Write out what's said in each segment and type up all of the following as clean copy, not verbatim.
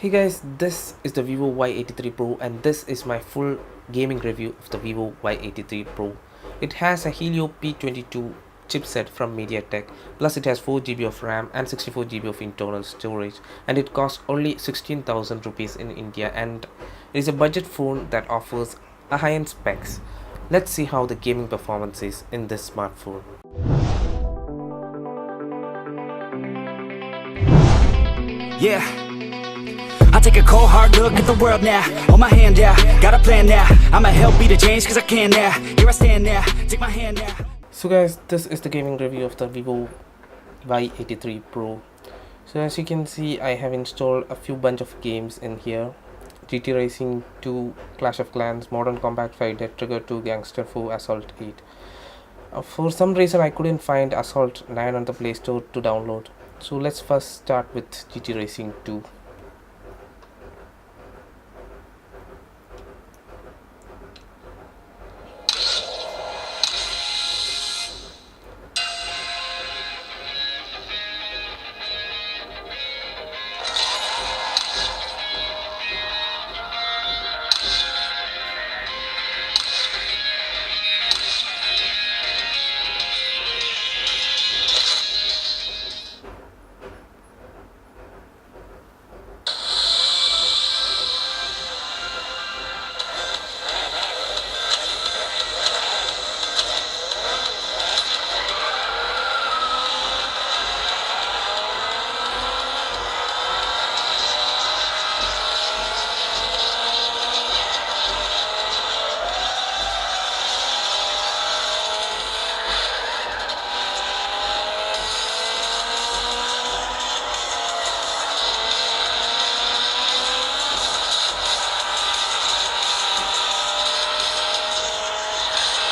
Hey guys, this is the Vivo Y83 Pro and this is my full gaming review of the Vivo Y83 Pro. It has a Helio P22 chipset from MediaTek, plus it has 4 GB of RAM and 64 GB of internal storage, and it costs only 16,000 rupees in India, and it is a budget phone that offers a high-end specs. Let's see how the gaming performance is in this smartphone. Yeah, I take a cold hard look at the world now. Hold my hand out, got a plan now. I'ma help be the change cause I can now. Here I stand now, take my hand now. So guys, this is the gaming review of the Vivo Y83 Pro. So as you can see, I have installed a few bunch of games in here. GT Racing 2, Clash of Clans, Modern Combat 5, Dead Trigger 2, Gangster 4, Assault 8. For some reason I couldn't find Assault 9 on the Play Store to download. So let's first start with GT Racing 2.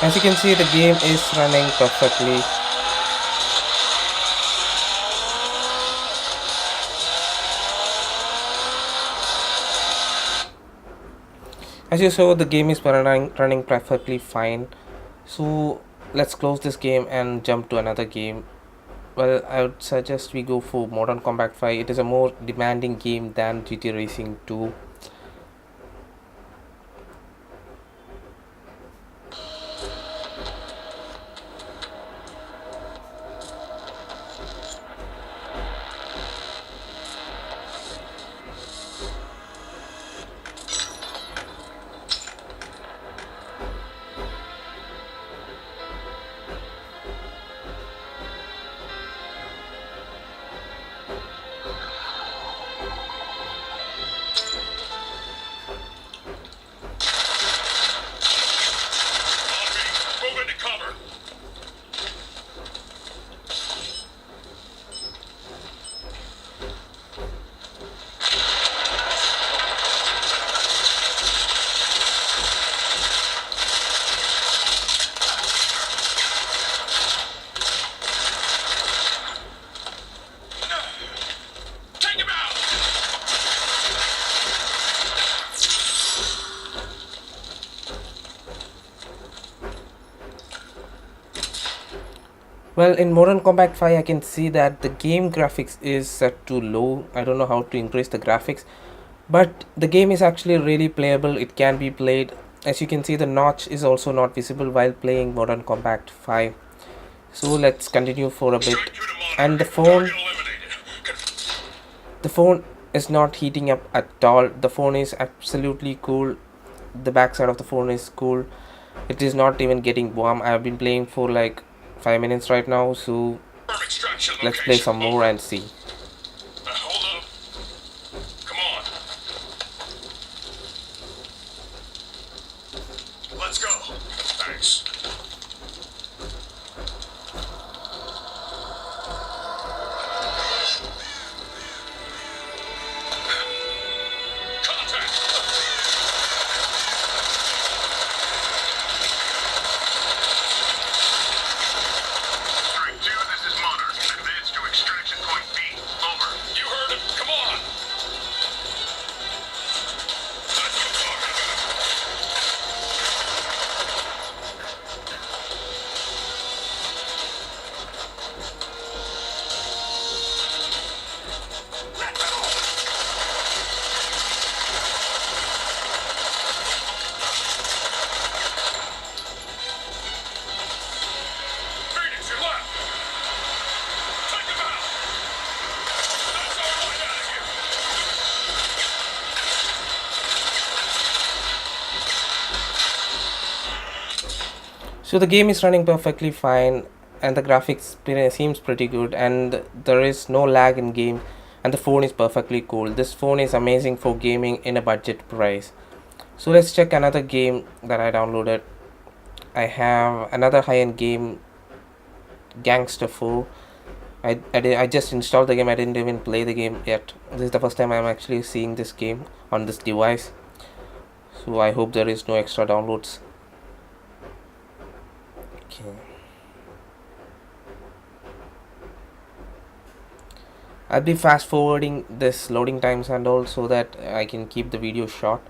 As you can see, the game is running perfectly. As you saw, the game is running perfectly fine. So let's close this game and jump to another game. Well, I would suggest we go for Modern Combat 5. It is a more demanding game than GT Racing 2. Move into cover. Take him out. Well, in Modern Combat 5, I can see that the game graphics is set to low. I don't know how to increase the graphics, but the game is actually really playable. It can be played. As you can see, the notch is also not visible while playing Modern Combat 5. So let's continue for a bit. And the phone is not heating up at all. The phone is absolutely cool. The back side of the phone is cool. It is not even getting warm. I have been playing for like 5 minutes right now, so let's play some more and see. Hold up. Come on. Let's go. Thanks. Contact. 3-2, this is Monarch. Advance to extraction point B. So the game is running perfectly fine, and the graphics seems pretty good, and there is no lag in game, and the phone is perfectly cool. This phone is amazing for gaming in a budget price. So let's check another game that I downloaded. I have another high-end game, Gangster 4. I just installed the game. I didn't even play the game yet. This is the first time I'm actually seeing this game on this device. So I hope there is no extra downloads. Okay. I'll be fast forwarding this loading times and all so that I can keep the video short.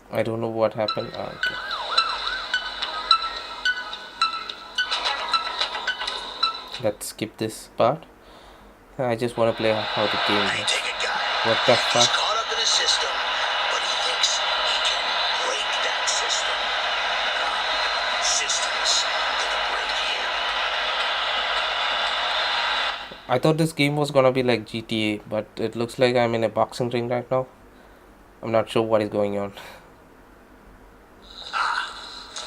I don't know what happened. Okay. Let's skip this part. I just want to play how the game works. What the fuck? Caught up in a system, but he thinks he can break that system. Systems gonna break him. I thought this game was gonna be like GTA, but it looks like I'm in a boxing ring right now. I'm not sure what is going on.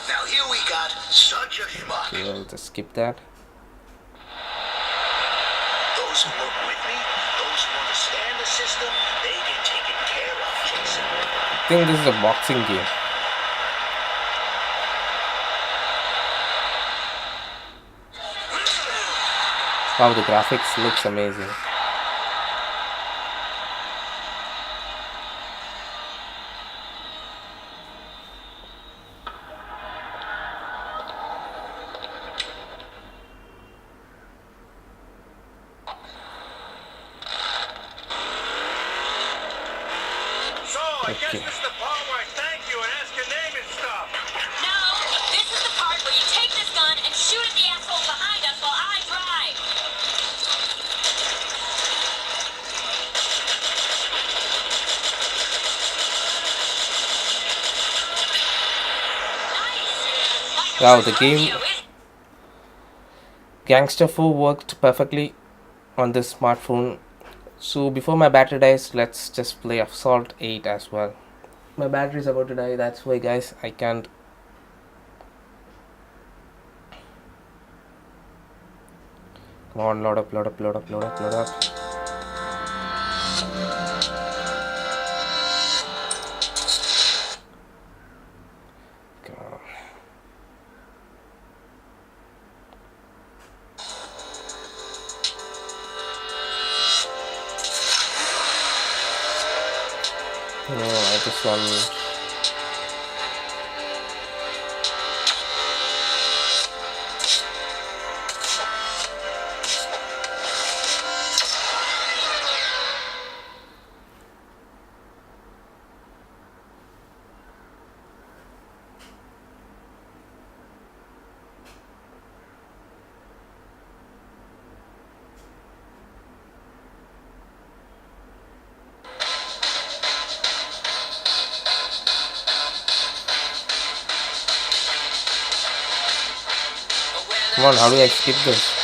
Now here we got such a schmuck. Okay, I'll just skip that. Those who work with me, those who understand the system, they get taken care of, Jason. I think this is a boxing game. Wow, the graphics looks amazing. So, I guess this is the part where I thank you and ask your name and stuff. No, this is the part where you take this gun and shoot at the asshole behind us while I drive. Nice. Wow, the game Gangster 4 worked perfectly on this smartphone. So before my battery dies, let's just play Assault 8 as well. My battery is about to die, that's why guys I can't. Come on, load up. Come on. No, I just want. Come on, how do I skip this?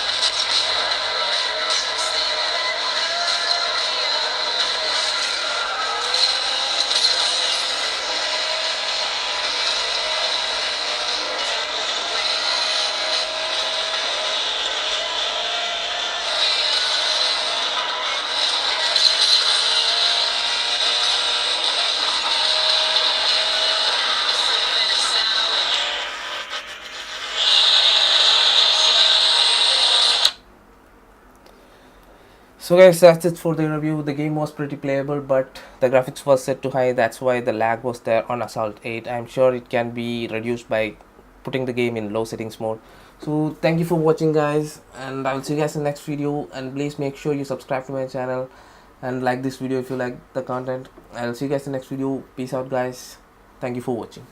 So guys, that's it for the review. The game was pretty playable, but the graphics was set to high. That's why the lag was there on Assault 8. I'm sure it can be reduced by putting the game in low settings mode. So thank you for watching guys, and I will see you guys in the next video, and please make sure you subscribe to my channel and like this video if you like the content. I'll see you guys in the next video. Peace out guys. Thank you for watching.